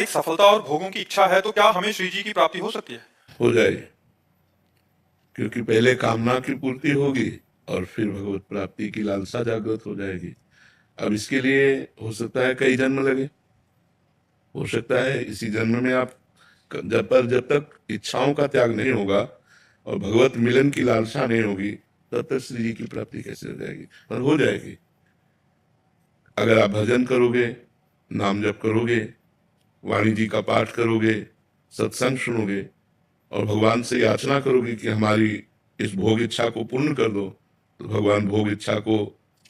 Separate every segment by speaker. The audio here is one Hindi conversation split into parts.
Speaker 1: सांसारिक सफलता और भोगों की इच्छा है तो क्या हमें श्री जी की प्राप्ति हो सकती है?
Speaker 2: हो जाएगी, क्योंकि पहले कामना की पूर्ति होगी और फिर भगवत प्राप्ति की लालसा जागृत हो जाएगी। अब इसके लिए हो सकता है कई जन्म लगे, हो सकता है इसी जन्म में आप जब तक इच्छाओं का त्याग नहीं होगा और भगवत मिलन की लालसा नहीं होगी तब तक श्री जी की प्राप्ति कैसे हो जाएगी? पर हो जाएगी। अगर आप भजन करोगे, नाम जप करोगे, वाणी जी का पाठ करोगे, सत्संग सुनोगे और भगवान से याचना करोगे कि हमारी इस भोग इच्छा को पूर्ण कर दो, तो भगवान भोग इच्छा को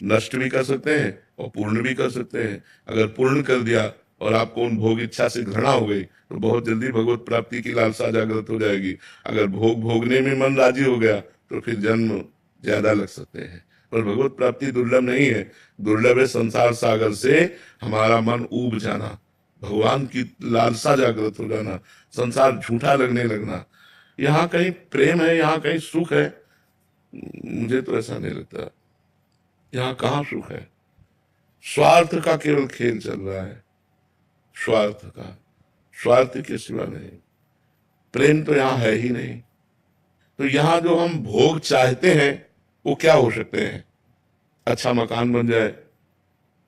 Speaker 2: नष्ट भी कर सकते हैं और पूर्ण भी कर सकते हैं। अगर पूर्ण कर दिया और आपको उन भोग इच्छा से घृणा हो गई तो बहुत जल्दी भगवत प्राप्ति की लालसा जागृत हो जाएगी। अगर भोग भोगने में मन राजी हो गया तो फिर जन्म ज्यादा लग सकते हैं, पर भगवत प्राप्ति दुर्लभ नहीं है। दुर्लभ है संसार सागर से हमारा मन ऊब जाना, भगवान की लालसा जागृत हो जाना, संसार झूठा लगने लगना। यहाँ कहीं प्रेम है, यहाँ कहीं सुख है? मुझे तो ऐसा नहीं लगता। यहाँ कहाँ सुख है? स्वार्थ का केवल खेल चल रहा है, स्वार्थ का, स्वार्थ के सिवा नहीं। प्रेम तो यहाँ है ही नहीं। तो यहाँ जो हम भोग चाहते हैं वो क्या हो सकते हैं? अच्छा मकान बन जाए,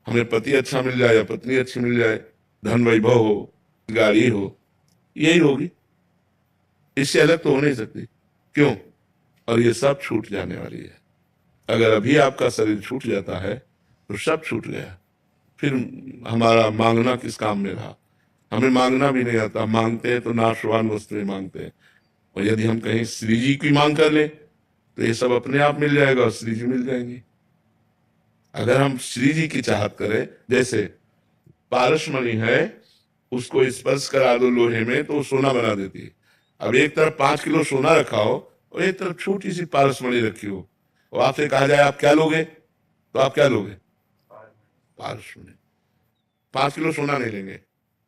Speaker 2: हमें पति अच्छा मिल जाए या पत्नी अच्छी मिल जाए, धन वैभव हो, गाड़ी हो, यही होगी। इससे अलग तो हो नहीं सकती। क्यों? और ये सब छूट जाने वाली है। अगर अभी आपका शरीर छूट जाता है तो सब छूट गया, फिर हमारा मांगना किस काम में रहा? हमें मांगना भी नहीं आता, मांगते हैं तो नाशवान वस्तुएं मांगते हैं। और यदि हम कहीं श्री जी की मांग कर ले तो ये सब अपने आप मिल जाएगा और श्री जी मिल जाएंगी। अगर हम श्री जी की चाहत करें, जैसे पारसमणि है, उसको स्पर्श करा दो लोहे में तो सोना बना देती है। अब एक तरफ 5 किलो सोना रखा हो और एक तरफ छोटी सी पारसमणि रखी हो और आपसे कहा जाए आप क्या लोगे, तो आप क्या लोगे? पारसमणि। 5 किलो सोना नहीं लेंगे,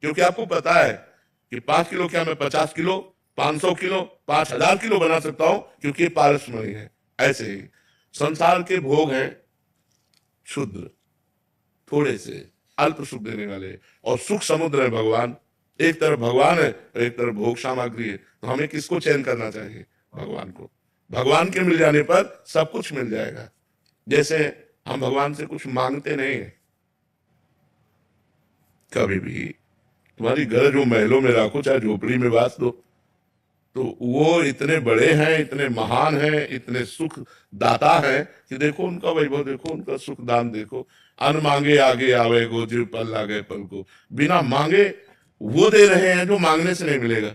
Speaker 2: क्योंकि आपको पता है कि 5 किलो क्या, मैं 50 किलो, 500 किलो, 5000 किलो बना सकता हूं, क्योंकि ये पारसमणि है। ऐसे ही संसार के भोग हैं क्षुद्र, थोड़े से अल्प सुख देने वाले, और सुख समुद्र है भगवान। एक तरफ भगवान है और एक तरफ भोग सामग्री है। तो हमें किसको चयन करना चाहिए? भगवान को। भगवान के मिल जाने पर सब कुछ मिल जाएगा। जैसे हम भगवान से कुछ मांगते नहीं है कभी भी। तुम्हारी घर जो महलों में राखो, चाहे झोपड़ी में बास दो, तो वो इतने बड़े हैं, इतने महान हैं, इतने सुख दाता हैं कि देखो उनका वैभव, देखो उनका सुख दान देखो। अन मांगे आगे आवे गो, जीव पल लागे पल को। बिना मांगे वो दे रहे हैं जो मांगने से नहीं मिलेगा।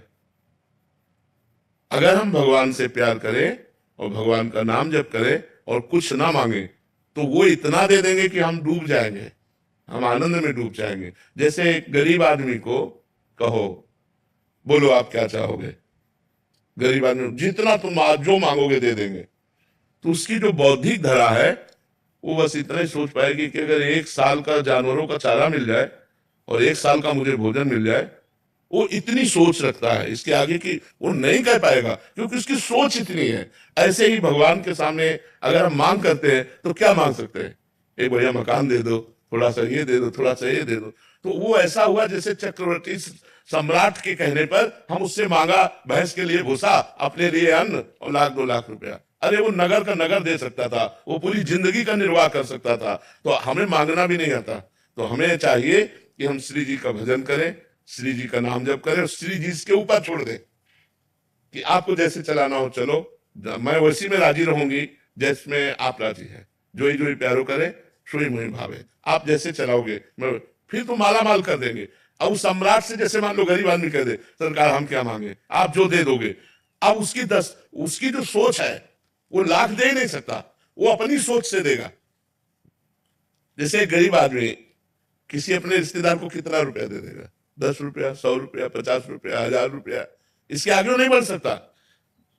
Speaker 2: अगर हम भगवान से प्यार करें और भगवान का नाम जप करें और कुछ ना मांगे तो वो इतना दे देंगे कि हम डूब जाएंगे, हम आनंद में डूब जाएंगे। जैसे एक गरीब आदमी को कहो, बोलो आप क्या चाहोगे? गरीब आदमी जितना तुम जो मांगोगे दे देंगे। तो उसकी जो बौद्धिक धरा है वो बस इतना ही सोच पाएगी कि अगर 1 साल का जानवरों का चारा मिल जाए और 1 साल का मुझे भोजन मिल जाए, वो इतनी सोच रखता है। इसके आगे की वो नहीं कह पाएगा, क्योंकि उसकी सोच इतनी है। ऐसे ही भगवान के सामने अगर हम मांग करते हैं तो क्या मांग सकते हैं? एक बढ़िया मकान दे दो, थोड़ा सा ये दे दो, थोड़ा सा ये दे दो। तो वो ऐसा हुआ जैसे चक्रवर्ती सम्राट के कहने पर हम उससे मांगा भैंस के लिए भूसा, अपने लिए अन्न और 1-2 लाख रुपया। अरे वो नगर का नगर दे सकता था, वो पूरी जिंदगी का निर्वाह कर सकता था। तो हमें मांगना भी नहीं आता। तो हमें चाहिए कि हम श्री जी का भजन करें, श्री जी का नाम जप करें और श्री जी इसके ऊपर छोड़ दें कि आपको जैसे चलाना हो चलो, मैं वैसी में राजी रहूंगी जिसमें आप राजी हैं। जो ही प्यारो करे सोई मुहि भावे। आप जैसे चलाओगे मैं फिर तो माला माल कर देंगे। अब उस सम्राट से जैसे मान लो गरीब आदमी कह दे सरकार हम क्या मांगे, आप जो दे दोगे। अब उसकी जो सोच है वो लाख दे ही नहीं सकता, वो अपनी सोच से देगा। जैसे एक गरीब आदमी किसी अपने रिश्तेदार को कितना रुपया दे देगा? 10 रुपया, 100 रुपया, 50 रुपया, 1000 रुपया, इसके आगे वो नहीं बढ़ सकता।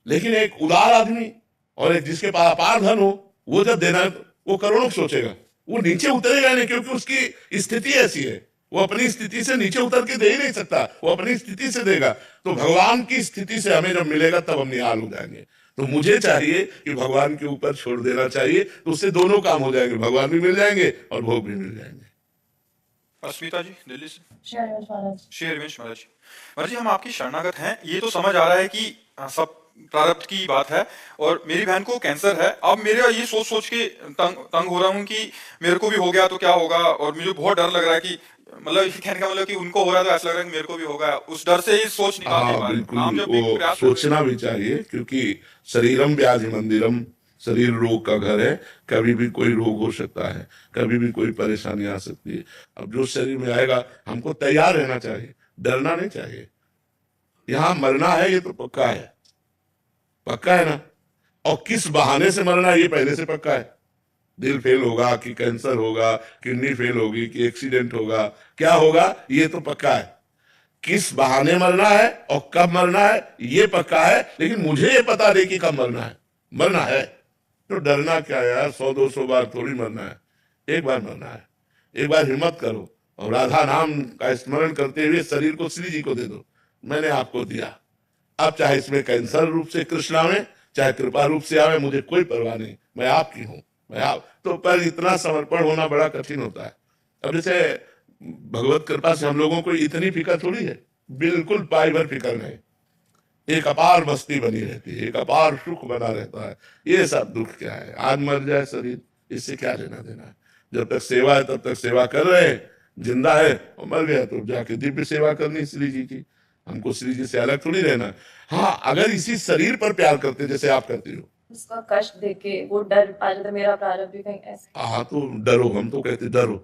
Speaker 2: लेकिन एक उदार आदमी और एक जिसके पास अपार धन हो, वो जब देना है वो करोड़ों सोचेगा, वो नीचे उतरेगा नहीं, क्योंकि उसकी स्थिति ऐसी है। वो अपनी स्थिति से नीचे उतर के दे ही नहीं सकता, वो अपनी स्थिति से देगा। तो भगवान की स्थिति से हमें जब मिलेगा तब हम निहाल हो जाएंगे। तो मुझे चाहिए कि भगवान के ऊपर छोड़ देना चाहिए, तो उससे दोनों काम हो जाएंगे, भगवान भी मिल जाएंगे और भोग भी मिल जाएंगे।
Speaker 1: अस्मिता जी दिल्ली से।
Speaker 3: श्री हरिवंश महाराज।
Speaker 1: श्री हरिवंश महाराज जी। महाराज जी, हम आपकी शरणागत हैं, ये तो समझ आ रहा है कि सब प्रारब्ध की बात है। और मेरी बहन को कैंसर है। अब मेरा ये सोच सोच के तंग हो रहा हूँ कि मेरे को भी हो गया तो क्या होगा। और मुझे बहुत डर लग रहा है कि मतलब कहने का मतलब कि उनको हो रहा है तो ऐसा लग रहा है कि मेरे को भी होगा। उस डर से ये सोच निकाल नहीं
Speaker 2: हाँ
Speaker 1: पा रहे।
Speaker 2: बिल्कुल,
Speaker 1: हम जब भी
Speaker 2: वो
Speaker 1: प्रयास कर रहे हैं।
Speaker 2: सोचना भी चाहिए, क्योंकि शरीरम व्याधि मंदिरम, शरीर रोग का घर है। कभी भी कोई रोग हो सकता है, कभी भी कोई परेशानी आ सकती है। अब जो शरीर में आएगा हमको तैयार रहना चाहिए, डरना नहीं चाहिए। यहाँ मरना है ये तो पक्का है, पक्का है ना। और किस बहाने से मरना है ये पहले से पक्का है। दिल फेल होगा कि कैंसर होगा, किडनी फेल होगी कि एक्सीडेंट होगा, क्या होगा ये तो पक्का है। किस बहाने मरना है और कब मरना है ये पक्का है, लेकिन मुझे ये पता नहीं कि कब मरना है। मरना है तो डरना क्या यार, 100-200 बार थोड़ी मरना है, एक बार मरना है। एक बार हिम्मत करो और राधा नाम का स्मरण करते हुए शरीर को श्री जी को दे दो। मैंने आपको दिया, अब चाहे इसमें कैंसर रूप से कृष्ण आवे, चाहे कृपा रूप से आवे, मुझे कोई परवाह नहीं, मैं आपकी हूं। मैं आप तो, पर इतना समर्पण होना बड़ा कठिन होता है। अब जैसे भगवत कृपा से हम लोगों को इतनी फिक्र थोड़ी है, बिल्कुल पाई भर फिक्र नहीं। एक अपार मस्ती बनी रहती है, एक अपार सुख बना रहता है। ये सब दुख क्या है, आज मर जाए शरीर, इससे क्या लेना देना है। जब तक सेवा है तब तक सेवा कर रहे हैं, जिंदा है और मर गया तो जाके दिव्य सेवा करनी श्री जी की। हमको श्री जी से अलग थोड़ी रहना है। हाँ, अगर इसी शरीर पर प्यार करते जैसे आप करती हो,
Speaker 3: उसका कष्ट देके वो डर आ जाता, मेरा प्रारब्ध भी कहीं ऐसे।
Speaker 2: हाँ तो डरो, हम तो कहते डरो,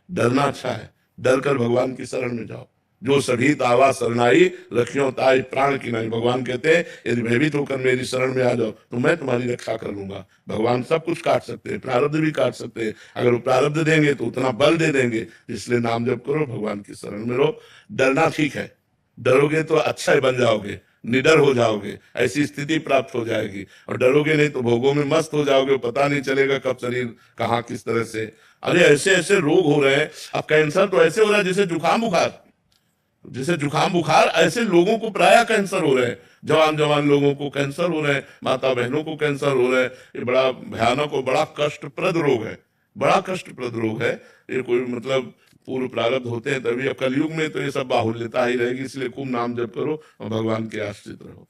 Speaker 2: डरना अच्छा है। डर कर भगवान की शरण में जाओ। जो सभी तावा शरणाई रखियो ताई प्राण की नहीं। भगवान कहते हैं यदि भयभीत होकर मेरी शरण में आ जाओ तो मैं तुम्हारी रक्षा कर लूंगा। भगवान सब कुछ काट सकते हैं, प्रारब्ध भी काट सकते हैं। अगर वो प्रारब्ध देंगे तो उतना बल दे देंगे। इसलिए नाम जप करो, भगवान की शरण में रहो। डरना ठीक है, डरोगे तो अच्छा बन जाओगे, निडर हो जाओगे, ऐसी स्थिति प्राप्त हो जाएगी। और डरोगे नहीं तो भोगों में मस्त हो जाओगे, पता नहीं चलेगा कब शरीर कहाँ किस तरह से। अरे ऐसे ऐसे रोग हो रहे हैं। अब कैंसर तो ऐसे हो रहा है जैसे जुकाम बुखार, जैसे जुकाम बुखार ऐसे लोगों को प्राय कैंसर हो रहे हैं। जवान जवान लोगों को कैंसर हो रहे हैं, माता बहनों को कैंसर हो रहे हैं। ये बड़ा भयानक और बड़ा कष्टप्रद रोग है, बड़ा कष्टप्रद रोग है। ये कोई मतलब पूर्व प्रारब्ध होते हैं तभी। अब कलयुग में तो ये सब बाहुल्यता ही रहेगी। इसलिए खूब नाम जप करो और भगवान के आश्रित रहो।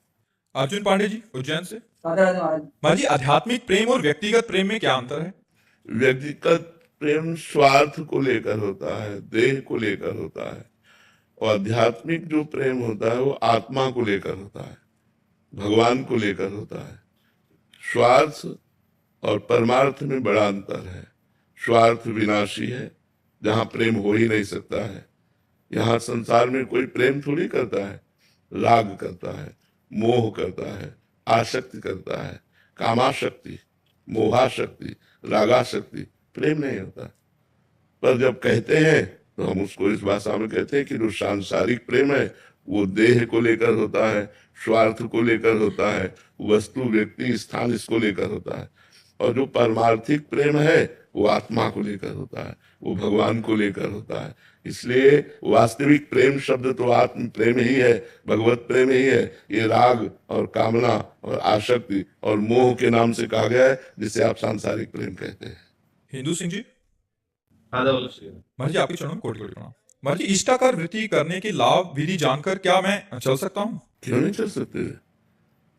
Speaker 1: अर्जुन पांडे जी उज्जैन से।
Speaker 4: राधे राधे महाराज।
Speaker 1: महाराज जी, आध्यात्मिक प्रेम और व्यक्तिगत प्रेम में क्या अंतर है।
Speaker 2: व्यक्तिगत प्रेम स्वार्थ को लेकर होता है, देह को लेकर होता है। और आध्यात्मिक जो प्रेम होता है वो आत्मा को लेकर होता है, भगवान को लेकर होता है। स्वार्थ और परमार्थ में बड़ा अंतर है। स्वार्थ विनाशी है, जहां प्रेम हो ही नहीं सकता है। यहाँ संसार में कोई प्रेम थोड़ी करता है, राग करता है, मोह करता है, आसक्ति करता है। कामाशक्ति, मोहाशक्ति, रागाशक्ति, प्रेम नहीं होता। पर जब कहते हैं तो हम उसको इस भाषा में कहते हैं कि जो सांसारिक प्रेम है वो देह को लेकर होता है, स्वार्थ को लेकर होता है, वस्तु व्यक्ति स्थान इसको लेकर होता है। और जो परमार्थिक प्रेम है वो आत्मा को लेकर होता है, वो भगवान को लेकर होता है। इसलिए वास्तविक प्रेम शब्द तो आत्म प्रेम ही है, भगवत प्रेम ही है। ये राग और कामना और आसक्ति और मोह के नाम से कहा गया है, जिसे आप सांसारिक प्रेम कहते हैं।
Speaker 1: हिंदू सिंह जी।
Speaker 4: महाराज
Speaker 1: महाराज जी, आपके चरणों में कोटि कोटि प्रणाम। महाराज जी, इष्टाकार वृत्ति करने के लाभ विधि जानकर क्या मैं चल सकता हूँ।
Speaker 2: क्यों नहीं चल सकते?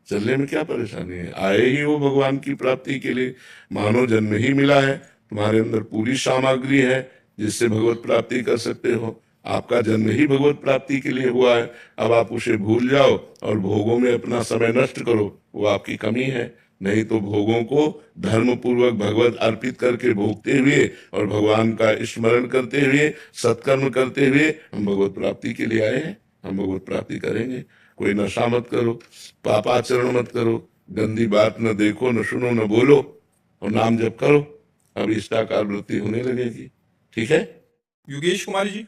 Speaker 2: चलने में क्या परेशानी है? आए ही वो भगवान की प्राप्ति के लिए, मानव जन्म ही मिला है, तुम्हारे अंदर पूरी सामग्री है जिससे भगवत प्राप्ति कर सकते हो। आपका जन्म ही भगवत प्राप्ति के लिए हुआ है। अब आप उसे भूल जाओ और भोगों में अपना समय नष्ट करो, वो आपकी कमी है। नहीं तो भोगों को धर्म पूर्वक भगवत अर्पित करके भोगते हुए और भगवान का स्मरण करते हुए, सत्कर्म करते हुए हम भगवत प्राप्ति के लिए आए हैं। हम भगवत प्राप्ति करेंगे। कोई नशा मत करो, पापाचरण मत करो, गंदी बात न देखो, न सुनो, न बोलो, और नाम जप करो। अब इष्टाकार वृत्ति होने लगेगी। ठीक है?
Speaker 1: योगेश कुमारी जी।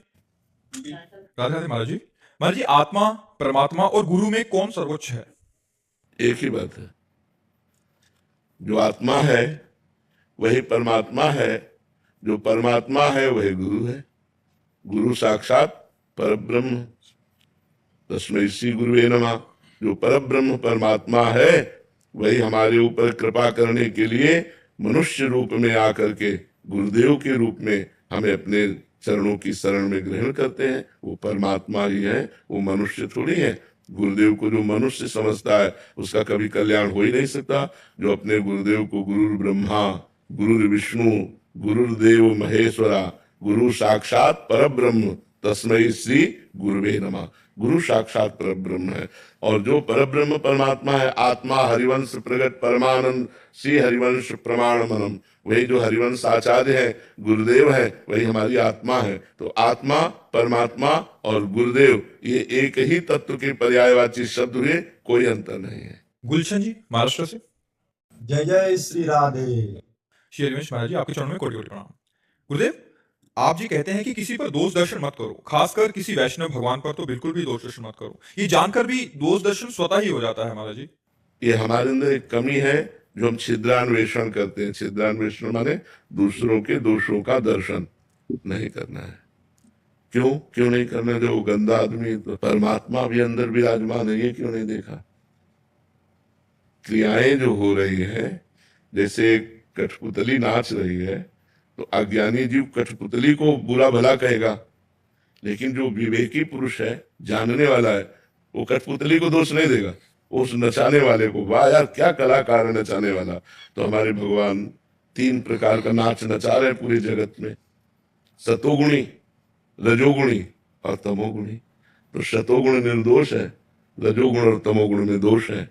Speaker 1: राधे राधे महाराज जी। महाराज जी, आत्मा, परमात्मा और गुरु में कौन सर्वोच्च है।
Speaker 2: एक ही बात है, जो आत्मा है वही परमात्मा है, जो परमात्मा है वही गुरु है। गुरु साक्षात परब्रह्म, तस्मै श्री गुरुवे नमः। जो परब्रह्म परमात्मा है वही हमारे ऊपर कृपा करने के लिए मनुष्य रूप में आकर के गुरुदेव के रूप में हमें अपने चरणों की शरण में ग्रहण करते हैं वो परमात्मा ही है, वो मनुष्य थोड़ी है। गुरुदेव को जो मनुष्य समझता है उसका कभी कल्याण हो ही नहीं सकता। जो अपने गुरुदेव को गुरु ब्रह्मा, गुरु विष्णु, गुरुदेव महेश्वरा, गुरु साक्षात परब्रह्म तस्मै श्री गुरुवे नमः, गुरु साक्षात परब्रह्म है। और जो परब्रह्म परमात्मा है, आत्मा हरिवंश प्रगट परमानंद श्री हरिवंश प्रमाण मनम, वही जो हरिवंश आचार्य है, गुरुदेव है, वही हमारी आत्मा है। तो आत्मा, परमात्मा और गुरुदेव ये एक ही तत्व के पर्यायवाची शब्द हुए, कोई अंतर नहीं है।
Speaker 1: गुलशन जी महाराष्ट्र से।
Speaker 5: जय जय श्री राधे।
Speaker 1: श्री हरिवंश महाराज जी, आपके चरणों में कोटि कोटि प्रणाम। गुरुदेव, आप जी कहते हैं कि किसी पर दोष दर्शन मत करो, खासकर किसी वैष्णव भगवान पर तो बिल्कुल भी दोष दर्शन मत करो। ये जानकर भी दोष दर्शन स्वतः ही हो जाता है महाराज जी।
Speaker 2: ये हमारे अंदर एक कमी है जो हम छिद्रान्वेषण करते हैं। छिद्रान्वेषण माने दूसरों के दोषों का दर्शन नहीं करना है। क्यों नहीं करना? जो गंदा आदमी, तो परमात्मा भी अंदर विराजमान है, ये क्यों नहीं देखा? क्रियाएं जो हो रही है, जैसे कठपुतली नाच रही है, तो अज्ञानी जीव कठपुतली को बुरा भला कहेगा, लेकिन जो विवेकी पुरुष है, जानने वाला है, वो कठपुतली को दोष नहीं देगा, उस नचाने वाले को, वाह यार क्या कलाकार है नचाने वाला। तो हमारे भगवान 3 प्रकार का नाच नचा रहे पूरे जगत में, सतोगुणी, रजोगुणी और तमोगुणी। तो सतोगुण निर्दोष है, रजोगुण और तमोगुण में दोष है।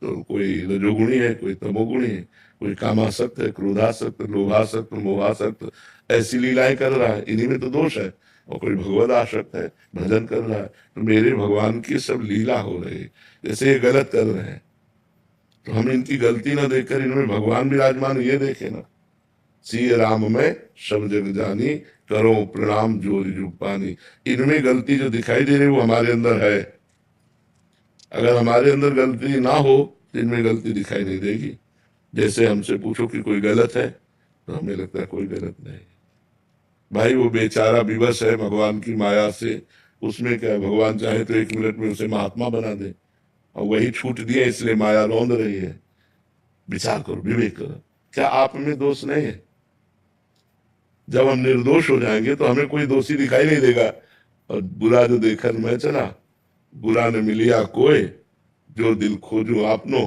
Speaker 2: तो कोई रजोगुणी है, कोई तमोगुणी है, कोई कामासक्त है, क्रोधासक्त, लोभासक्त, मोहासक्त, ऐसी लीलाएं कर रहा है, इन्हीं में तो दोष है। और कोई भगवद आसक्त है, भजन कर रहा है, तो मेरे भगवान की सब लीला हो रही है, जैसे ये गलत कर रहे हैं, तो हम इनकी गलती ना देखकर इनमें भगवान विराजमान ये देखे ना। सी राम में सब जग जानी, करो प्रणाम जोरी जुपानी। इनमें गलती जो दिखाई दे रही वो हमारे अंदर है। अगर हमारे अंदर गलती ना हो तो इनमें गलती दिखाई नहीं देगी। जैसे हमसे पूछो कि कोई गलत है, तो हमें लगता है कोई गलत नहीं। भाई वो बेचारा विवश है भगवान की माया से, उसमें क्या है, भगवान चाहे तो 1 मिनट में उसे महात्मा बना दे, और वही छूट दिए इसलिए माया रौंद रही है। विचार करो, विवेक करो, क्या आप में दोष नहीं है? जब हम निर्दोष हो जाएंगे तो हमें कोई दोषी दिखाई नहीं देगा। और बुरा जो देखकर मैं चला, बुरा न मिलिया कोई, जो दिल खोजो आपनो,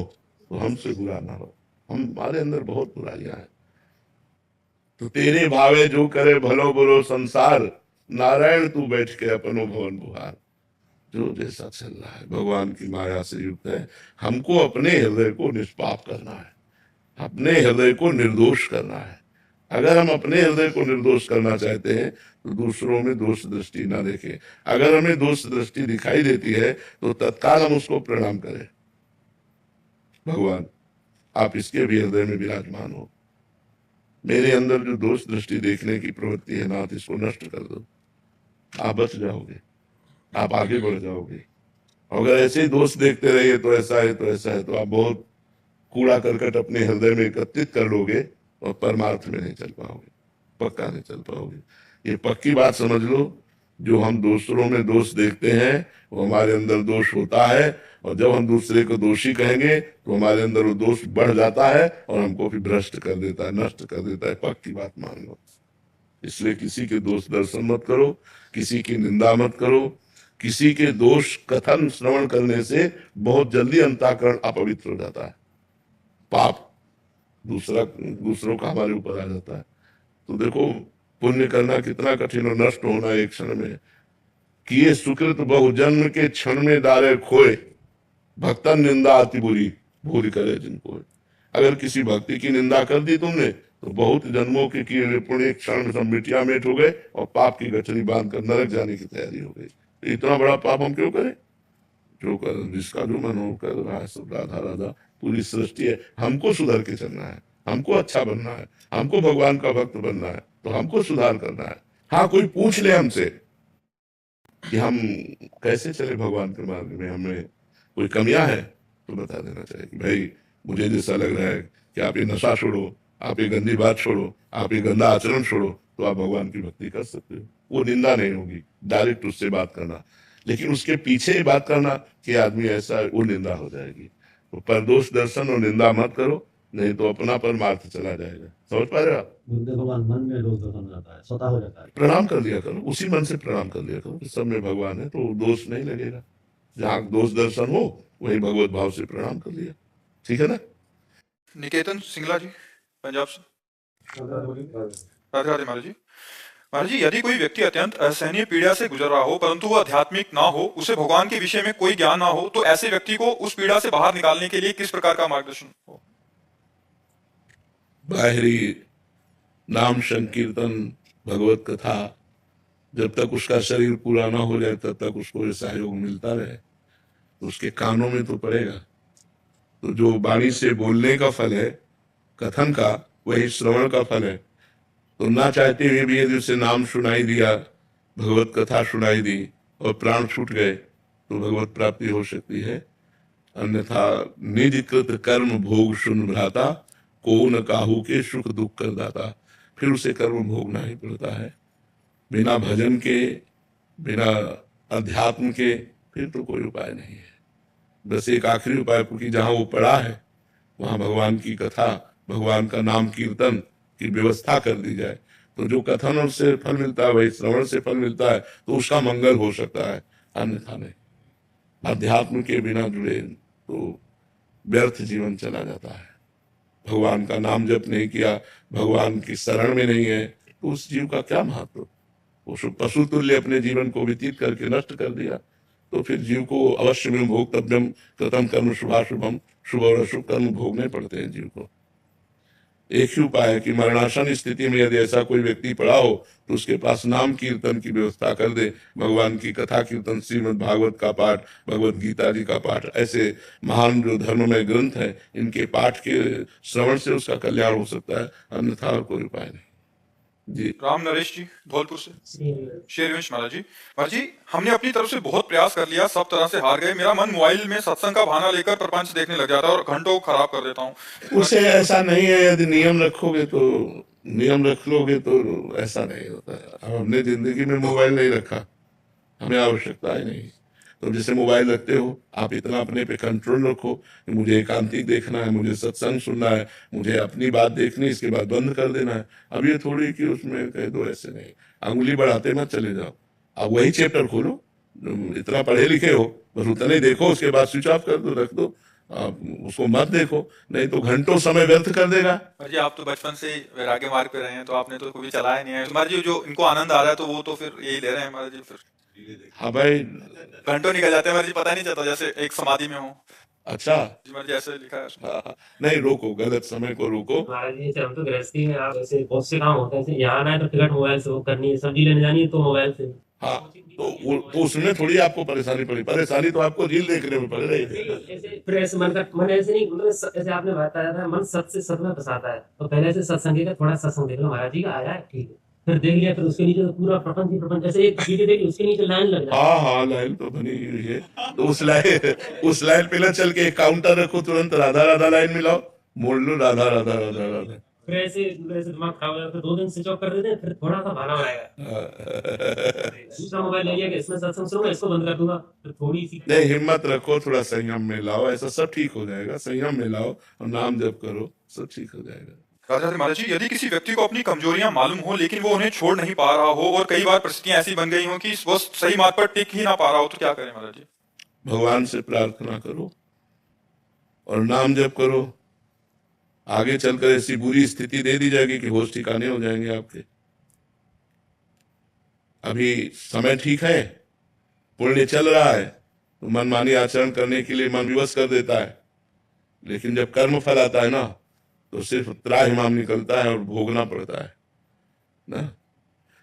Speaker 2: तो हमसे बुरा ना हो। हमारे अंदर बहुत बुराइयां हैं। तो तेरे भावे जो करे भलो बुरो संसार, नारायण तू बैठ के अपनो भवन बुहार। जो जैसा चल रहा है भगवान की माया से युक्त है। हमको अपने हृदय को निष्पाप करना है, अपने हृदय को निर्दोष करना है। अगर हम अपने हृदय को निर्दोष करना चाहते हैं तो दूसरों में दोष दृष्टि ना देखें। अगर हमें दोष दृष्टि दिखाई देती है तो तत्काल हम उसको प्रणाम करें, भगवान आप इसके भी हृदय में विराजमान हो। मेरे अंदर जो दोष दृष्टि देखने की प्रवृत्ति है नाथ, इसको नष्ट कर दो, आप बच जाओगे, आप आगे बढ़ जाओगे। अगर ऐसे ही दोष देखते रहिए तो ऐसा है तो ऐसा है, तो आप बहुत कूड़ा करकट अपने हृदय में एकत्रित कर लोगे और परमार्थ में नहीं चल पाओगे, पक्का नहीं चल पाओगे। ये पक्की बात समझ लो, जो हम दूसरों में दोष देखते हैं वो हमारे अंदर दोष होता है, और जब हम दूसरे को दोषी कहेंगे तो हमारे अंदर वो दोष बढ़ जाता है और हमको भी भ्रष्ट कर देता है, नष्ट कर देता है। पक्की बात मान लो। इसलिए किसी के दोष दर्शन मत करो, किसी की निंदा मत करो। किसी के दोष कथन श्रवण करने से बहुत जल्दी अंतःकरण अपवित्र हो जाता है, पाप दूसरों का हमारे ऊपर आ जाता है। तो देखो पुण्य करना कितना कठिन और नष्ट होना एक क्षण में। किए सुकृत बहुजन्म के क्षण में दारे खोए, भक्तन निंदा अति बुरी भूल करे जिनको। अगर किसी भक्ति की निंदा कर दी तुमने तो बहुत जन्मों के किए हुए पुण्य एक क्षण में सब मिटिया मेट हो गए और पाप की गठरी बांध कर नरक जाने की तैयारी हो गई। तो इतना बड़ा पाप हम क्यों करें? जो कर जिसका जो मन हो कर रहा है, सब राधा राधा पूरी सृष्टि है। हमको सुधर के चलना है, हमको अच्छा बनना है, हमको भगवान का भक्त बनना है, तो हमको सुधार करना है। हाँ, कोई पूछ ले हमसे कि हम कैसे चले भगवान के मार्ग में, हमें कोई कमियां है तो बता देना चाहिए कि भाई मुझे जैसा लग रहा है कि आप ये नशा छोड़ो, आप ये गंदी बात छोड़ो, आप ये गंदा आचरण छोड़ो, तो आप भगवान की भक्ति कर सकते हो। वो निंदा नहीं होगी, डायरेक्ट उससे बात करना। लेकिन उसके पीछे बात करना कि आदमी ऐसा है, वो निंदा हो जाएगी। तो परदोष दर्शन और निंदा मत करो, नहीं तो अपना परमार्थ चला जाएगा। समझ पा रहे हो आप?
Speaker 5: गुरुदेव भगवान मन में दोष खत्म हो जाता है, स्वतः हो जाता है।
Speaker 2: प्रणाम कर लिया करो, उसी मन से प्रणाम कर लिया करो कि सब में भगवान है, तो दोष नहीं लगेगा। जहाँ दोष दर्शन हो वही भगवत भाव से प्रणाम कर लिया, ठीक है ना?
Speaker 1: निकेतन सिंगला जी, पंजाब से। राधे राधे महाराज जी। महाराज जी, यदि कोई व्यक्ति अत्यंत असहनीय पीड़ा से गुजर रहा हो परंतु वह आध्यात्मिक ना हो, उसे भगवान के विषय में कोई ज्ञान ना हो, तो ऐसे व्यक्ति को उस पीड़ा से बाहर निकालने के लिए किस प्रकार का मार्गदर्शन हो?
Speaker 2: बाहरी नाम संकीर्तन, भगवत कथा, जब तक उसका शरीर पूरा ना हो जाए तब तक उसको ये सहयोग मिलता रहे, तो उसके कानों में तो पड़ेगा। तो जो वाणी से बोलने का फल है, कथन का, वही श्रवण का फल है। तो ना चाहते हुए भी यदि उसे नाम सुनाई दिया, भगवत कथा सुनाई दी और प्राण छूट गए, तो भगवत प्राप्ति हो सकती है। अन्यथा निज कृत कर्म भोग सुन भ्राता, को न काहू के सुख दुख कर दाता। फिर उसे कर्म भोगना ही पड़ता है। बिना भजन के, बिना अध्यात्म के फिर तो कोई उपाय नहीं है। बस एक आखिरी उपाय, क्योंकि जहाँ वो पड़ा है वहाँ भगवान की कथा, भगवान का नाम कीर्तन की व्यवस्था कर दी जाए, तो जो कथन से फल मिलता है वही श्रवण से फल मिलता है, तो उसका मंगल हो सकता है, अन्यथा नहीं। अध्यात्म के बिना जुड़े तो व्यर्थ जीवन चला जाता है। भगवान का नाम जप नहीं किया, भगवान की शरण में नहीं है, तो उस जीव का क्या महत्व? वो पशु तुल्य अपने जीवन को व्यतीत करके नष्ट कर दिया। तो फिर जीव को अवश्य में भोक्तव्यम कृतम कर्म शुभाशुभम, शुभ और अशुभ कर्म भोगने पड़ते हैं जीव को। एक ही उपाय है कि मरणासन स्थिति में यदि ऐसा कोई व्यक्ति पड़ा हो तो उसके पास नाम कीर्तन की व्यवस्था कर दे, भगवान की कथा कीर्तन, श्रीमद् भागवत का पाठ, भगवत गीता जी का पाठ, ऐसे महान जो धर्ममय ग्रंथ है, इनके पाठ के श्रवण से उसका कल्याण हो सकता है, अन्यथा और कोई उपाय नहीं। जी
Speaker 1: राम नरेश जी, धौलपुर से। शेरवंश महाराज जी। महाराज जी, हमने अपनी तरफ से बहुत प्रयास कर लिया, सब तरह से हार गए। मेरा मन मोबाइल में सत्संग का बहाना लेकर प्रपंच देखने लग जाता है और घंटों खराब कर देता हूँ।
Speaker 2: उसे ऐसा नहीं है, यदि नियम रखोगे तो, नियम रख लोगे तो ऐसा नहीं होता है। अब हमने जिंदगी में मोबाइल नहीं रखा, हमें आवश्यकता ही नहीं। तो जैसे मोबाइल रखते हो, आप इतना अपने पे कंट्रोल रखो कि मुझे एकांतिक देखना है, मुझे सत्संग सुनना है, मुझे अपनी बात देखनी, इसके बाद बंद कर देना है। अब ये थोड़ी कि उसमें कह दो, ऐसे नहीं। अंगुली बढ़ाते मत चले जाओ, अब वही चैप्टर खोलो, इतना पढ़े लिखे हो, बस उतना ही देखो, उसके बाद स्विच ऑफ कर दो, रख दो, आप उसको मत देखो, नहीं तो घंटों समय व्यर्थ कर देगा।
Speaker 1: महाराज जी, आप तो बचपन से ही वैराग्य मार्ग पे रहे हैं, तो आपने तो कभी चलाया नहीं है। तो महाराज जी, जो इनको आनंद आ रहा है तो वो तो फिर यही ले रहे हैं महाराज जी। फिर
Speaker 2: हाँ भाई,
Speaker 1: घंटों निकल जाते हैं महाराज जी, पता ही नहीं चलता, जैसे एक समाधि में हो।
Speaker 2: अच्छा,
Speaker 1: जी महाराज जी, ऐसे लिखा है उसमें।
Speaker 2: हाँ, नहीं रोको, गलत समय को रोको।
Speaker 6: महाराज जी, जैसे हम तो गृहस्थी में, आप ऐसे बहुत से काम होते हैं, जैसे यहाँ आना है तो टिकट मोबाइल से बुक करनी है, सब्जी लेने जानी है तो मोबाइल से।
Speaker 2: हाँ, तो उसमें थोड़ी आपको परेशानी पड़ी, परेशानी तो आपको रील देखने में पड़ रही थी।
Speaker 6: ऐसे फिर ऐसे मन ऐसे नहीं, मतलब ऐसे आपने बताया था, मन सत से सत में फंसाता है, तो पहले से सत्संग का थोड़ा सत्संग देख लो, महाराज जी का आया है ठीक है, फिर देख लिया, फिर उसके नीचे तो पूरा प्रपंच ही प्रपंच, जैसे एक वीडियो देखी उसके नीचे लाइन लग जाती है।
Speaker 2: हाँ हाँ, लाइन तो बनी हुई है, तो उस लाइन पे ना चल के एक काउंटर रखो, तुरंत राधा राधा लाइन मिलाओ, मोड़ लो, राधा राधा राधा राधा।
Speaker 6: फिर ऐसे दिमाग खराब हो जाता है, 2 दिन स्विच ऑफ कर देते हैं, फिर थोड़ा सा बहाना बनाएगा, दूसरा मोबाइल ले लिया कि इसमें सत्संग सुनूंगा, इसको बंद कर दूंगा, फिर थोड़ी सी
Speaker 2: नहीं, हिम्मत रखो, थोड़ा संयम में लाओ, ऐसा सब ठीक हो जाएगा। संयम में लाओ और नाम जप करो, सब ठीक हो जाएगा।
Speaker 1: राजा महाराज जी, यदि किसी व्यक्ति को अपनी कमजोरियां मालूम हो लेकिन वो उन्हें छोड़ नहीं पा रहा हो और कई बार परिस्थितियां ऐसी बन गई हो कि वो सही मार्ग पर टिक ही ना पा रहा हो, तो क्या करें महाराज जी?
Speaker 2: भगवान से प्रार्थना करो और नाम जप करो। आगे चलकर ऐसी बुरी स्थिति दे दी जाएगी कि होश ठिकाने हो जाएंगे आपके। अभी समय ठीक है, पुण्य चल रहा है, तो मनमानी आचरण करने के लिए मन विवश कर देता है, लेकिन जब कर्म फल आता है ना, तो सिर्फ त्राहिमाम निकलता है और भोगना पड़ता है ना।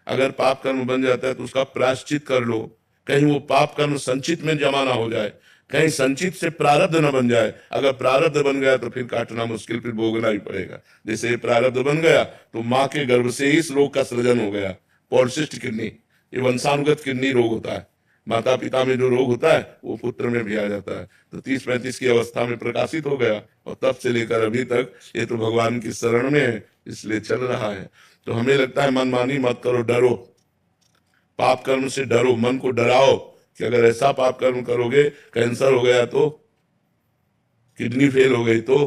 Speaker 2: अगर पाप कर्म बन जाता है तो उसका प्रायश्चित कर लो, कहीं वो पाप कर्म संचित में जमा ना हो जाए, कहीं संचित से प्रारब्ध न बन जाए। अगर प्रारब्ध बन गया तो फिर काटना मुश्किल, फिर भोगना ही पड़ेगा। जैसे प्रारब्ध बन गया तो माँ के गर्भ से ही इस रोग का सृजन हो गया, पॉलिसिस्ट किडनी, ये वंशानुगत किडनी रोग होता है। माता पिता में जो रोग होता है वो पुत्र में भी आ जाता है। तो 30-35 की अवस्था में प्रकाशित हो गया और तब से लेकर अभी तक ये तो भगवान की शरण में है, इसलिए चल रहा है। तो हमें लगता है मनमानी मत करो, डरो, पाप कर्म से डरो, मन को डराओ कि अगर ऐसा पाप कर्म करोगे, कैंसर हो गया तो, किडनी फेल हो गई तो,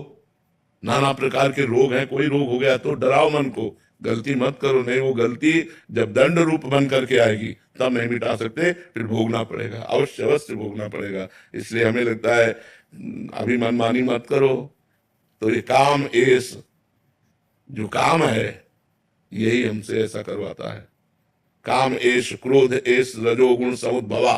Speaker 2: नाना प्रकार के रोग हैं, कोई रोग हो गया तो डराओ मन को, गलती मत करो, नहीं वो गलती जब दंड रूप बन करके आएगी तब नहीं मिटा सकते, फिर भोगना पड़ेगा, अवश्य अवश्य भोगना पड़ेगा। इसलिए हमें लगता है अभी मनमानी मत करो। तो ये काम एस जो काम है यही हमसे ऐसा करवाता है। काम एश क्रोध एश रजोगुण समुद्भवा,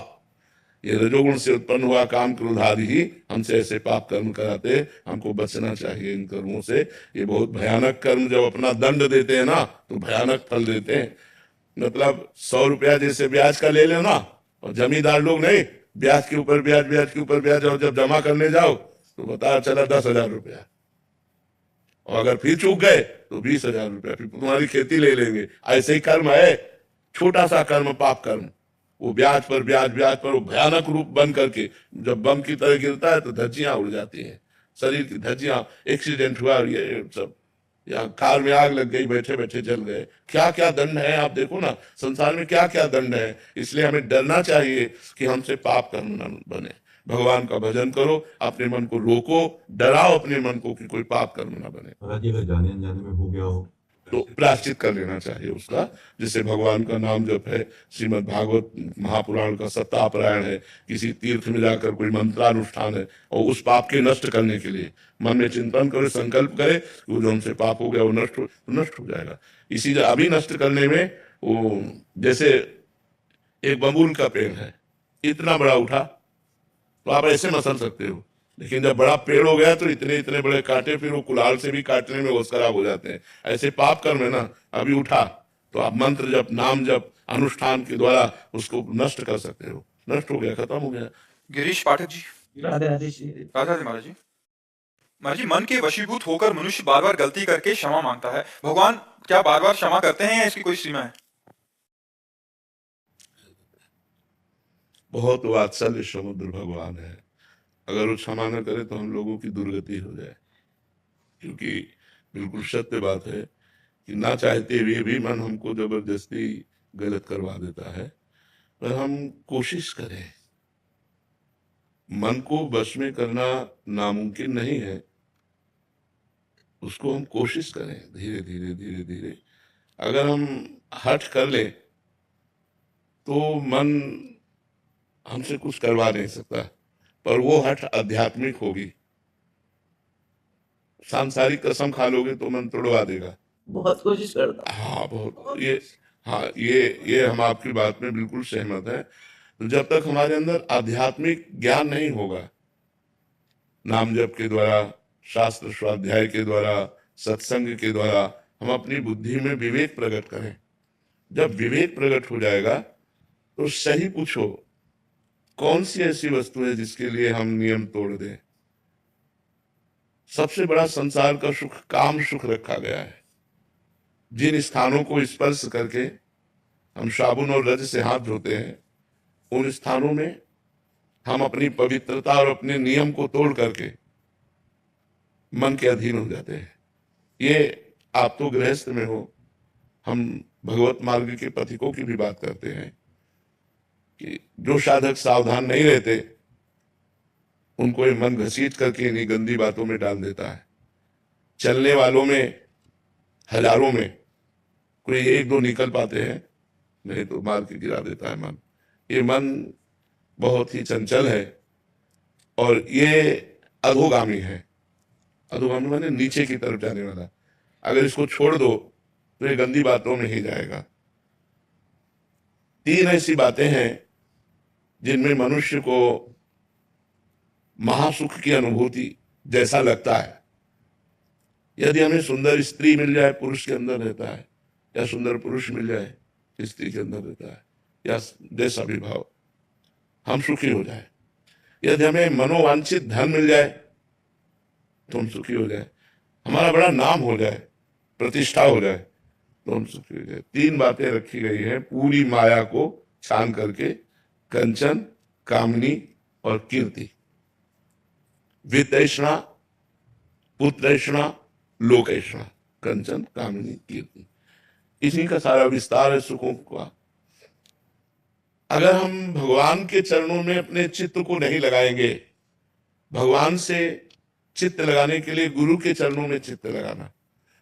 Speaker 2: ये रजोगुण से उत्पन्न हुआ काम क्रोध आदि ही हमसे ऐसे पाप कर्म कराते। हमको बचना चाहिए इन कर्मों से। ये बहुत भयानक कर्म, जब अपना दंड देते हैं ना तो भयानक फल देते हैं। मतलब 100 रुपया जैसे ब्याज का ले लेना, और जमींदार लोग नहीं, ब्याज के ऊपर ब्याज, ब्याज के ऊपर ब्याज, और जब जमा करने जाओ तो बता चला 10,000 रुपया, और अगर फिर चूक गए तो 20,000 रुपया, फिर तुम्हारी खेती ले लेंगे। ऐसे ही कर्म है, छोटा सा कर्म पाप कर्म, वो ब्याज पर ब्याज, ब्याज पर वो भयानक रूप बन करके जब बम की तरह गिरता है तो धज्जियां उड़ जाती हैं, शरीर की धज्जियां। एक्सीडेंट हुआ, ये सब, या कार में आग लग गई, बैठे बैठे जल गए। क्या क्या दंड है, आप देखो ना संसार में क्या क्या दंड है। इसलिए हमें डरना चाहिए कि हमसे पाप कर्म न बने। भगवान का भजन करो, अपने मन को रोको, डराओ अपने मन को कि कोई पाप कर्म ना बने।
Speaker 7: महाराज जी अगर जाने अनजाने में हो गया हो
Speaker 2: तो प्रायश्चित कर लेना चाहिए उसका। जैसे भगवान का नाम जप है, श्रीमद् भागवत महापुराण का सप्ताहपारायण है, किसी तीर्थ में जाकर कोई मंत्रानुष्ठान है, और उस पाप के नष्ट करने के लिए मन में चिंतन करे, संकल्प करे कि वो जो हमसे पाप हो गया वो नष्ट हो जाएगा। इसी अभी नष्ट करने में वो, जैसे एक बबूल का पेड़ है, इतना बड़ा उठा तो आप ऐसे मसल सकते हो, लेकिन जब बड़ा पेड़ हो गया तो इतने इतने बड़े कांटे, फिर वो कुल्हाड़ से भी काटने में होश खराब हो जाते हैं। ऐसे पाप कर्म है ना, अभी उठा तो आप मंत्र जप, नाम जप, अनुष्ठान के द्वारा उसको नष्ट कर सकते हो। नष्ट हो गया, खत्म हो गया।
Speaker 1: गिरीश पाठक जी।
Speaker 4: राधे राधे श्री
Speaker 1: राधा जी महाराज जी। महाराज जी, मन के वशीभूत होकर मनुष्य बार बार गलती करके क्षमा मांगता है, भगवान क्या बार बार क्षमा करते हैं या इसकी कोई सीमा है?
Speaker 2: बहुत वात्सल्य समुद्र भगवान है। अगर वो क्षमा न करे तो हम लोगों की दुर्गति हो जाए, क्योंकि बिल्कुल सत्य बात है कि ना चाहते हुए भी मन हमको जबरदस्ती गलत करवा देता है। पर हम कोशिश करें, मन को वश में करना नामुमकिन नहीं है, उसको हम कोशिश करें धीरे धीरे धीरे धीरे। अगर हम हठ कर लें तो मन हमसे कुछ करवा नहीं सकता, पर वो हठ आध्यात्मिक होगी। सांसारिक कसम खा लोगे तो मन तोड़वा देगा।
Speaker 4: बहुत कोशिश करता
Speaker 2: हाँ बहुत, ये हम आपकी बात में बिल्कुल सहमत है। तो जब तक हमारे अंदर आध्यात्मिक ज्ञान नहीं होगा, नाम जप के द्वारा, शास्त्र स्वाध्याय के द्वारा, सत्संग के द्वारा हम अपनी बुद्धि में विवेक प्रकट करें। जब विवेक प्रकट हो जाएगा तो सही पूछो, कौन सी ऐसी वस्तु है जिसके लिए हम नियम तोड़ दें? सबसे बड़ा संसार का सुख काम सुख रखा गया है। जिन स्थानों को स्पर्श करके हम साबुन और रज से हाथ धोते हैं, उन स्थानों में हम अपनी पवित्रता और अपने नियम को तोड़ करके मन के अधीन हो जाते हैं। ये आप तो गृहस्थ में हो, हम भगवत मार्ग के पथिकों की भी बात करते हैं कि जो साधक सावधान नहीं रहते उनको ये मन घसीट करके इन्हीं गंदी बातों में डाल देता है। चलने वालों में हजारों में कोई एक दो निकल पाते हैं, नहीं तो मार के गिरा देता है मन। ये मन बहुत ही चंचल है और ये अधोगामी है। अधोगामी माने नीचे की तरफ जाने वाला। अगर इसको छोड़ दो तो ये गंदी बातों में ही जाएगा। 3 ऐसी बातें हैं जिनमें मनुष्य को महासुख की अनुभूति जैसा लगता है। यदि हमें सुंदर स्त्री मिल जाए, पुरुष के अंदर रहता है, या सुंदर पुरुष मिल जाए, स्त्री के अंदर रहता है, या जैसा भी भाव, हम सुखी हो जाए। यदि हमें मनोवांछित धन मिल जाए तो हम सुखी हो जाए, हमारा बड़ा नाम हो जाए, प्रतिष्ठा हो जाए तो हम सुखी हो जाए। 3 बातें रखी गई हैं पूरी माया को छान करके, कंचन, कामनी और कीर्ति। वित्तैषणा, पुत्रैषणा, लोकैषणा, कंचन, कामनी, कीर्ति, इसी का सारा विस्तार है सुखों का। अगर हम भगवान के चरणों में अपने चित्त को नहीं लगाएंगे, भगवान से चित्त लगाने के लिए गुरु के चरणों में चित्त लगाना,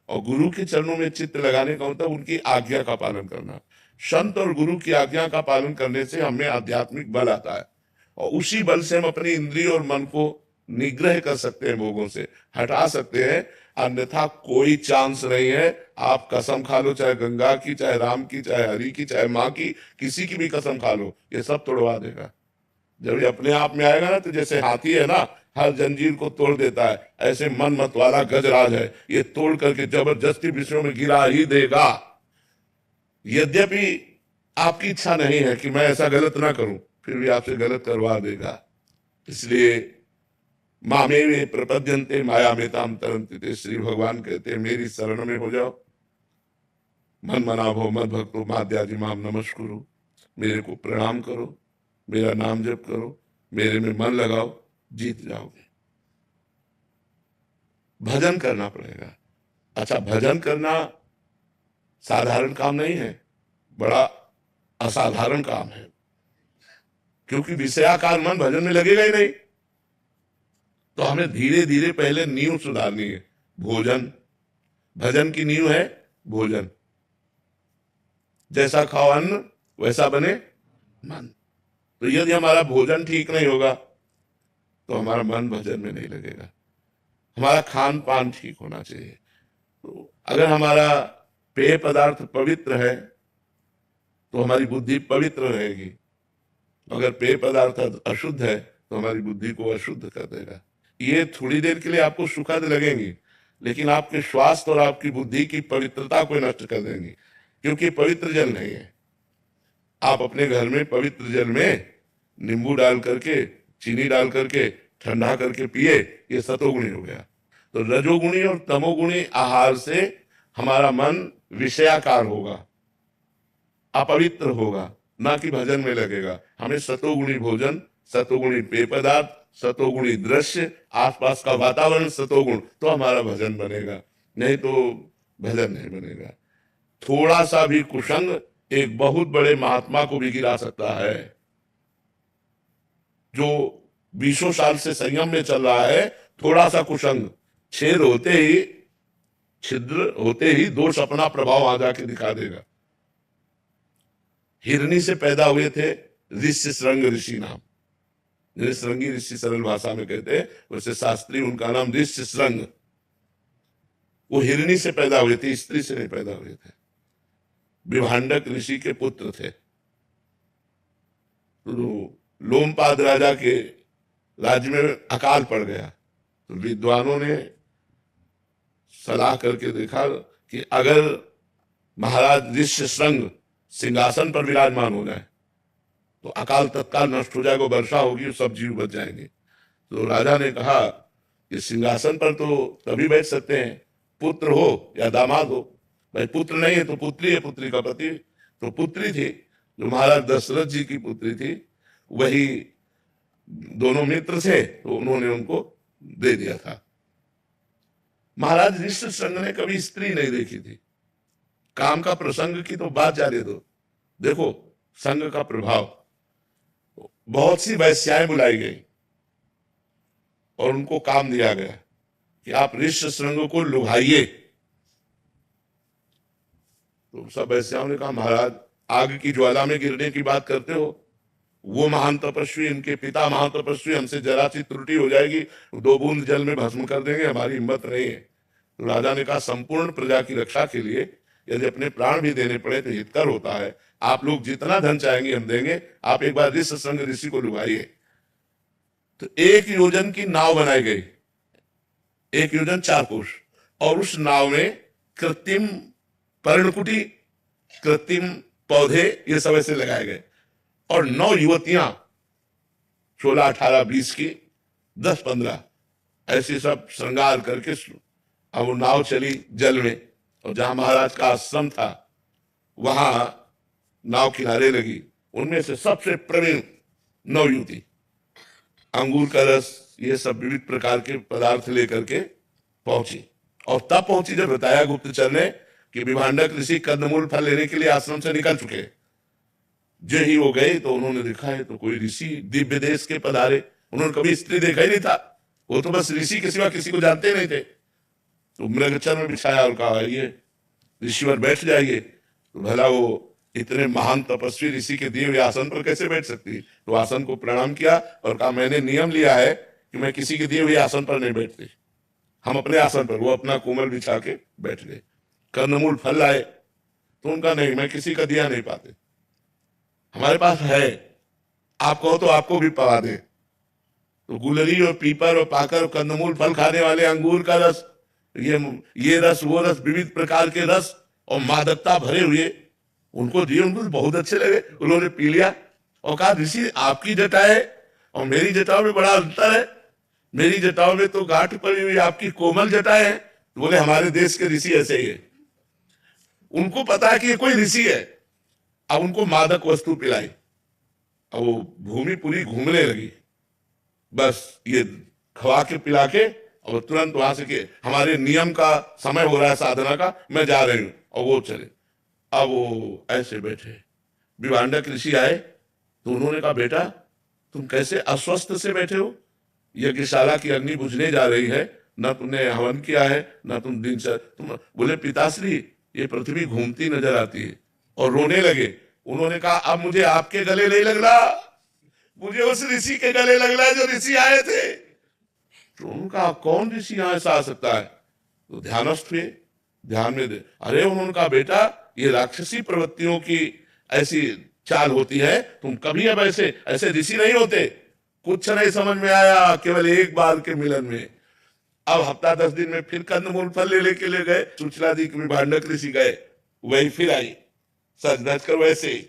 Speaker 2: और गुरु के चरणों में चित्त लगाने का मतलब उनकी आज्ञा का पालन करना। संत और गुरु की आज्ञा का पालन करने से हमें आध्यात्मिक बल आता है, और उसी बल से हम अपनी इंद्रिय और मन को निग्रह कर सकते हैं, भोगों से हटा सकते हैं। अन्यथा कोई चांस नहीं है। आप कसम खा लो, चाहे गंगा की, चाहे राम की, चाहे हरि की, चाहे माँ की, किसी की भी कसम खा लो, ये सब तोड़वा देगा। जब ये अपने आप में आएगा ना, तो जैसे हाथी है ना, हर जंजीर को तोड़ देता है, ऐसे मन मत वाला गजराज है, ये तोड़ करके जबरदस्ती विषयों में गिरा ही देगा। यद्यपि आपकी इच्छा नहीं है कि मैं ऐसा गलत ना करूं, फिर भी आपसे गलत करवा देगा। इसलिए मामेवे प्रपद्यन्ते माया में ताम तरन्ति, श्री भगवान कहते हैं मेरी शरण में हो जाओ। मन मना भो मद भक्तो माद्याजी माम नमस्कुरु, मेरे को प्रणाम करो, मेरा नाम जप करो, मेरे में मन लगाओ, जीत जाओगे। भजन करना पड़ेगा। अच्छा, भजन करना साधारण काम नहीं है, बड़ा असाधारण काम है, क्योंकि विषयाकार मन भजन में लगेगा ही नहीं। तो हमें धीरे धीरे पहले नींव सुधारनी है। भोजन, भजन की नींव है भोजन। जैसा खाओ अन्न वैसा बने मन। तो यदि हमारा भोजन ठीक नहीं होगा तो हमारा मन भजन में नहीं लगेगा। हमारा खान पान ठीक होना चाहिए। तो अगर हमारा पेय पदार्थ पवित्र है तो हमारी बुद्धि पवित्र रहेगी। अगर पेय पदार्थ अशुद्ध है तो हमारी बुद्धि को अशुद्ध कर देगा। ये थोड़ी देर के लिए आपको सुखद लगेंगी, लेकिन आपके स्वास्थ्य और आपकी बुद्धि की पवित्रता को नष्ट कर देंगी, क्योंकि पवित्र जल नहीं है। आप अपने घर में पवित्र जल में नींबू डाल करके, चीनी डाल करके, ठंडा करके पिए, ये सतोगुणी हो गया। तो रजोगुणी और तमोगुणी आहार से हमारा मन विषयाकार होगा, अपवित्र होगा, ना कि भजन में लगेगा। हमें सतोगुणी भोजन, सतोगुणी पेय पदार्थ, सतोगुणी दृश्य, आसपास का वातावरण सतोगुण, तो हमारा भजन बनेगा, नहीं तो भजन नहीं बनेगा। थोड़ा सा भी कुसंग एक बहुत बड़े महात्मा को भी गिरा सकता है। जो 20 साल से संयम में चल रहा है, थोड़ा सा कुसंग, छेद होते ही, छिद्र होते ही दोष अपना प्रभाव आ जाके दिखा देगा। हिरनी से पैदा हुए थे ऋषि श्रृंग ऋषि नाम, श्रृंगी ऋषि सरल भाषा में कहते हैं, वैसे शास्त्री उनका नाम ऋषि श्रृंग। वो हिरनी से पैदा हुए थे, स्त्री से नहीं पैदा हुए थे। विभांडक ऋषि के पुत्र थे। तो लोमपाद राजा के राज्य में अकाल पड़ गया, तो विद्वानों ने सलाह करके देखा कि अगर महाराज ऋषि श्रृंग सिंहासन पर विराजमान हो जाए तो अकाल तत्काल नष्ट हो जाएगा, वर्षा होगी, सब जीव बच जाएंगे। तो राजा ने कहा कि सिंहासन पर तो तभी बैठ सकते हैं पुत्र हो या दामाद हो। भाई पुत्र नहीं है तो पुत्री है, पुत्री का पति, तो पुत्री थी जो महाराज दशरथ जी की पुत्री थी, वही दोनों मित्र थे, तो उन्होंने उनको दे दिया था। महाराज ऋषि श्रृंग ने कभी स्त्री नहीं देखी थी। काम का प्रसंग की तो बात जाने दो, देखो संग का प्रभाव। बहुत सी वैश्याएं बुलाई गई और उनको काम दिया गया कि आप ऋषि श्रृंग को लुभाइए। तो सब वैश्याओं ने कहा महाराज आग की ज्वाला में गिरने की बात करते हो, वो महान तपस्वी, इनके पिता महान तपस्वी, हमसे जरा सी त्रुटि हो जाएगी 2 बूंद जल में भस्म कर देंगे, हमारी हिम्मत नहीं है। तो राजा ने कहा संपूर्ण प्रजा की रक्षा के लिए यदि अपने प्राण भी देने पड़े तो हितकर होता है। आप लोग जितना धन चाहेंगे हम देंगे, आप एक बार ऋषि श्रृंग ऋषि को लुभाइए। तो 1 योजन की नाव बनाई गई, 1 योजन 4 कोस, और उस नाव में कृत्रिम पर्णकुटी, कृत्रिम पौधे, ये सब ऐसे लगाए गए, और 9 युवतियां 16, 18, 20 की, 10, 15 ऐसे सब श्रृंगार करके अब वो नाव चली जल में, और जहां महाराज का आश्रम था वहां नाव किनारे लगी। उनमें से सबसे प्रवीण 9 युवती अंगूर का रस, ये सब विविध प्रकार के पदार्थ लेकर के पहुंची। और तब पहुंची जब बताया गुप्तचर ने कि विभांडक ऋषि कंदमूल फल लेने के लिए आश्रम से निकल चुके। जो ही वो गए तो उन्होंने देखा है तो कोई ऋषि दिव्य देश के पधारे। उन्होंने कभी स्त्री देखा ही नहीं था, वो तो बस ऋषि के सिवा किसी को जानते नहीं थे। तो मृगचर में बिछाया और कहा ये ऋषिवर बैठ जाइए। तो भला वो इतने महान तपस्वी ऋषि के दिए हुए आसन पर कैसे बैठ सकती? तो आसन को प्रणाम किया और कहा मैंने नियम लिया है कि मैं किसी के दिए हुए आसन पर नहीं बैठती, हम अपने आसन पर। वो अपना कोमल बिछा के बैठ गए। कंदमूल फल लाए तो उनका नहीं, मैं किसी का दिया नहीं पाते, हमारे पास है, आप कहो तो आपको भी पवा दे। तो गुलरी और पीपर और पाकर और कंदमूल फल खाने वाले अंगूर का रस, ये रस वो रस, विविध प्रकार के रस और मादकता भरे हुए उनको दिए। उनको बहुत अच्छे लगे, उन्होंने पी लिया और कहा ऋषि आपकी जटा है और मेरी जटाओं में बड़ा अंतर है, मेरी जटाओं में तो गांठ पड़ी हुई, आपकी कोमल जटा है। तो बोले हमारे देश के ऋषि ऐसे ही है, उनको पता है कि ये कोई ऋषि है। अब उनको मादक वस्तु पिलाई, अब वो भूमि पूरी घूमने लगी, बस ये खवा के पिला के और तुरंत वहां से के हमारे नियम का समय हो रहा है साधना का, मैं जा रही हूं, और वो चले। अब वो ऐसे बैठे, विभांडक ऋषि आए तो उन्होंने कहा बेटा तुम कैसे अस्वस्थ से बैठे हो, यज्ञशाला की अग्नि बुझने जा रही है, न तुमने हवन किया है न तुम तुम। बोले पिताश्री ये पृथ्वी घूमती नजर आती है, और रोने लगे। उन्होंने कहा अब मुझे आपके गले नहीं लग रहा, मुझे उस ऋषि के गले लग रहा है जो ऋषि आए थे। तो उनका कौन ऋषि यहां ऐसा आ सकता है? तो ध्यानस्थ हुए, ध्यान में दे। अरे उन्होंने कहा बेटा ये राक्षसी प्रवृत्तियों की ऐसी चाल होती है, तुम कभी अब ऐसे ऐसे ऋषि नहीं होते। कुछ नहीं समझ में आया केवल एक बार के मिलन में। अब हफ्ता 10 दिन में फिर कंदमूल फल लेके ले गए, सुचला दी के भांडक ऋषि गए, वही फिर आई सज धज कर वैसे ही।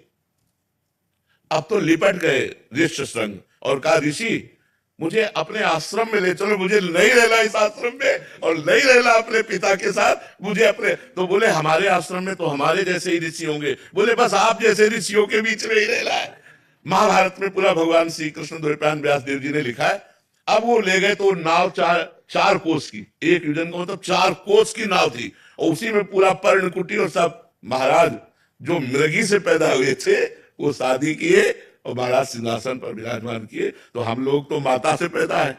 Speaker 2: अब तो लिपट गए ऋषि संग और कहा ऋषि मुझे अपने आश्रम में ले चलो, मुझे नहीं रहना इस आश्रम में और नहीं रहना अपने पिता के साथ, मुझे अपने। तो बोले हमारे आश्रम में तो हमारे जैसे ही ऋषि होंगे। बोले बस आप जैसे ऋषियों के बीच में ही रहना है। महाभारत में पूरा भगवान श्री कृष्ण द्वैपायन व्यास देव जी ने लिखा है। अब वो ले गए तो नाव चार कोस की, एक युजन का मतलब 4 कोस की नाव थी, और उसी में पूरा पर्णकुटी और सब। महाराज जो मृगी से पैदा हुए थे वो शादी किए और महाराज सिंहासन पर विराजमान किए। तो हम लोग तो माता से पैदा है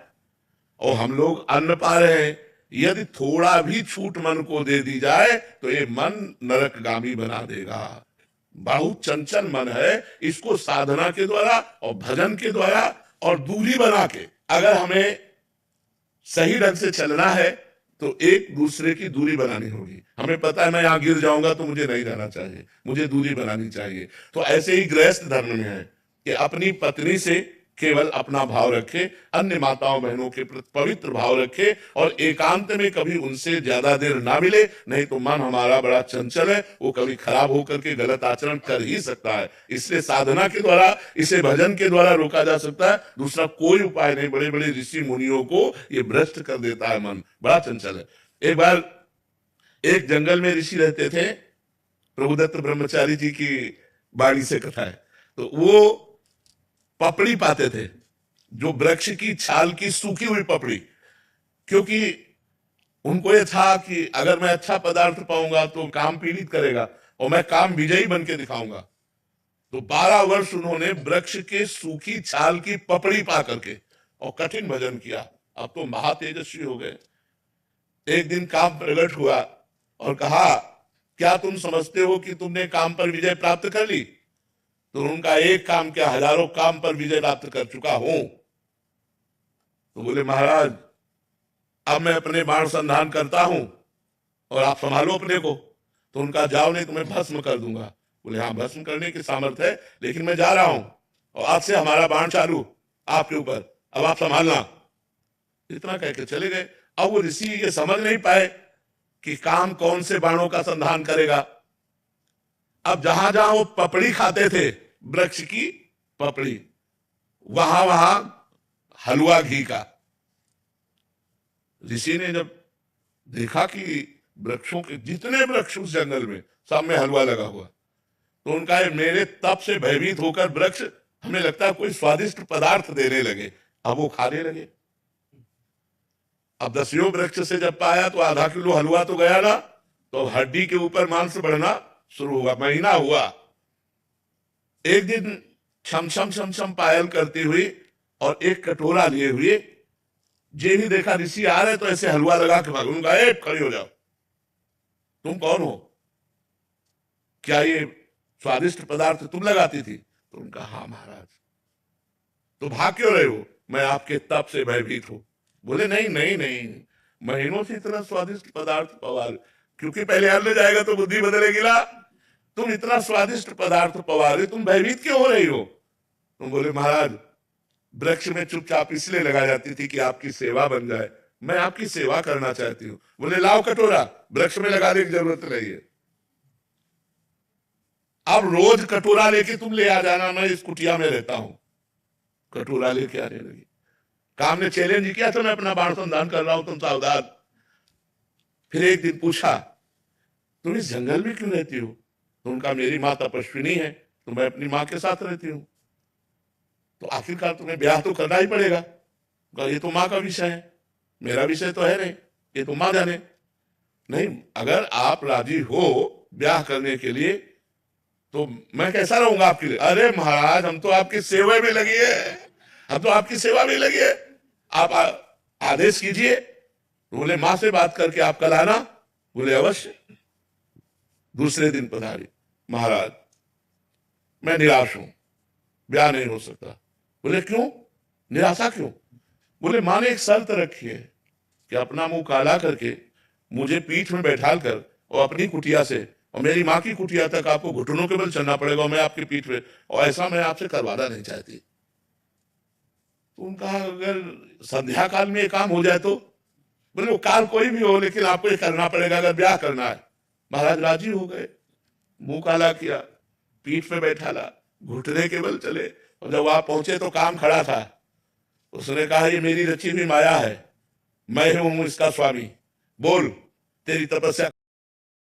Speaker 2: और हम लोग अन्न पा रहे हैं। यदि थोड़ा भी छूट मन को दे दी जाए तो ये मन नरकगामी बना देगा। बहुत चंचल मन है, इसको साधना के द्वारा और भजन के द्वारा और दूरी बना के अगर हमें सही ढंग से चलना है तो एक दूसरे की दूरी बनानी होगी। हमें पता है मैं यहां गिर जाऊंगा तो मुझे नहीं जाना चाहिए, मुझे दूरी बनानी चाहिए। तो ऐसे ही गृहस्थ धर्म में है कि अपनी पत्नी से केवल अपना भाव रखे, अन्य माताओं बहनों के प्रति पवित्र भाव रखे और एकांत में कभी उनसे ज्यादा देर ना मिले, नहीं तो मन हमारा बड़ा चंचल है, वो कभी खराब होकर के गलत आचरण कर ही सकता है। इसलिए साधना के द्वारा, इसे भजन के द्वारा रोका जा सकता है, दूसरा कोई उपाय नहीं। बड़े बड़े ऋषि मुनियों को ये भ्रष्ट कर देता है, मन बड़ा चंचल है। एक बार एक जंगल में ऋषि रहते थे, प्रभुदत्त ब्रह्मचारी जी की वाणी से कथा है। तो वो पपड़ी पाते थे, जो वृक्ष की छाल की सूखी हुई पपड़ी, क्योंकि उनको ये था कि अगर मैं अच्छा पदार्थ पाऊंगा तो काम पीड़ित करेगा और मैं काम विजयी बन के दिखाऊंगा। तो 12 वर्ष उन्होंने वृक्ष के सूखी छाल की पपड़ी पा करके और कठिन भजन किया। अब तो महातेजस्वी हो गए। एक दिन काम प्रकट हुआ और कहा क्या तुम समझते हो कि तुमने काम पर विजय प्राप्त कर ली? तो उनका एक काम क्या, हजारों काम पर विजय प्राप्त कर चुका हूं। तो बोले महाराज अब मैं अपने बाण संधान करता हूं और आप संभालो अपने को। तो उनका जाओ नहीं तो मैं भस्म कर दूंगा। बोले हाँ भस्म करने की सामर्थ्य है, लेकिन मैं जा रहा हूं और आज से हमारा बाण चालू आपके ऊपर, अब आप संभालना। इतना कह के चले गए। अब वो ऋषि ये समझ नहीं पाए कि काम कौन से बाणों का संधान करेगा। अब जहां जहां वो पपड़ी खाते थे, वृक्ष की पपड़ी, वहां वहां हलवा घी का। ऋषि ने जब देखा कि वृक्षों के जितने वृक्ष उस जंगल में सब में हलवा लगा हुआ, तो उनका मेरे तप से भयभीत होकर वृक्ष हमें लगता है कोई स्वादिष्ट पदार्थ देने लगे। अब वो खाने लगे। अब 10 वृक्ष से जब पाया तो आधा किलो हलवा तो गया ना, तो हड्डी के ऊपर मांस बढ़ना शुरू हुआ। महीना हुआ। एक दिन छम छम छम छम पायल करती हुई और एक कटोरा लिए हुए जे भी देखा ऋषि आ रहे तो ऐसे हलवा लगा के भाग, उनका ए खड़े हो जाओ, तुम कौन हो, क्या ये स्वादिष्ट पदार्थ तुम लगाती थी? तो उनका हाँ महाराज। तो भाग क्यों रहे हो? मैं आपके तप से भयभीत हूं। बोले नहीं नहीं नहीं, महीनों से इतना स्वादिष्ट पदार्थ पवा, क्योंकि पहले अन्न जाएगा तो बुद्धि बदलेगी ना। तुम इतना स्वादिष्ट पदार्थ पवा रहे, तुम भयभीत क्यों हो रही हो? तुम बोले महाराज वृक्ष में चुपचाप इसलिए लगा जाती थी कि आपकी सेवा बन जाए, मैं आपकी सेवा करना चाहती हूं। बोले लाओ कटोरा, वृक्ष में लगाने की जरूरत नहीं है, अब रोज कटोरा लेके तुम ले आ जाना, मैं इस कुटिया में रहता हूं। कटोरा लेके आने लगी। काम ने चैलेंज किया था, मैं अपना बाण संधान कर रहा हूं, तुम सावधान। फिर एक दिन पूछा तुम इस जंगल में क्यों रहती हो? तो उनका मेरी माँ तपस्विनी है तो मैं अपनी माँ के साथ रहती हूँ। तो आखिरकार तुम्हें ब्याह तो करना ही पड़ेगा। कहा ये तो माँ का विषय है, मेरा विषय तो है नहीं, ये तो माँ जाने। नहीं, अगर आप राजी हो ब्याह करने के लिए तो मैं कैसा रहूंगा आपके लिए? अरे महाराज हम तो आपकी सेवा में लगी है, हम तो आपकी सेवा में लगी है, आप आदेश कीजिए। तो बोले माँ से बात करके आप कल आना। बोले अवश्य। दूसरे दिन पधारी, महाराज मैं निराश हूं, ब्याह नहीं हो सकता। बोले क्यों, निराशा क्यों? बोले माँ ने एक शर्त रखी है कि अपना मुंह काला करके मुझे पीठ में बैठाल कर और अपनी कुटिया से और मेरी माँ की कुटिया तक आपको घुटनों के बल चलना पड़ेगा, और मैं आपकी पीठ पे, और ऐसा मैं आपसे करवाना नहीं चाहती। तो उनका अगर संध्या काल में ये काम हो जाए तो? बोले वो काल कोई भी हो, लेकिन आपको ये करना पड़ेगा अगर ब्याह करना है। महाराज राजी हो गए, मुंह काला किया, पीठ पे बैठाला, घुटने के बल चले, और जब वहां पहुंचे तो काम खड़ा था। उसने कहा ये मेरी रची हुई माया है, मैं हूं इसका स्वामी, बोल तेरी तपस्या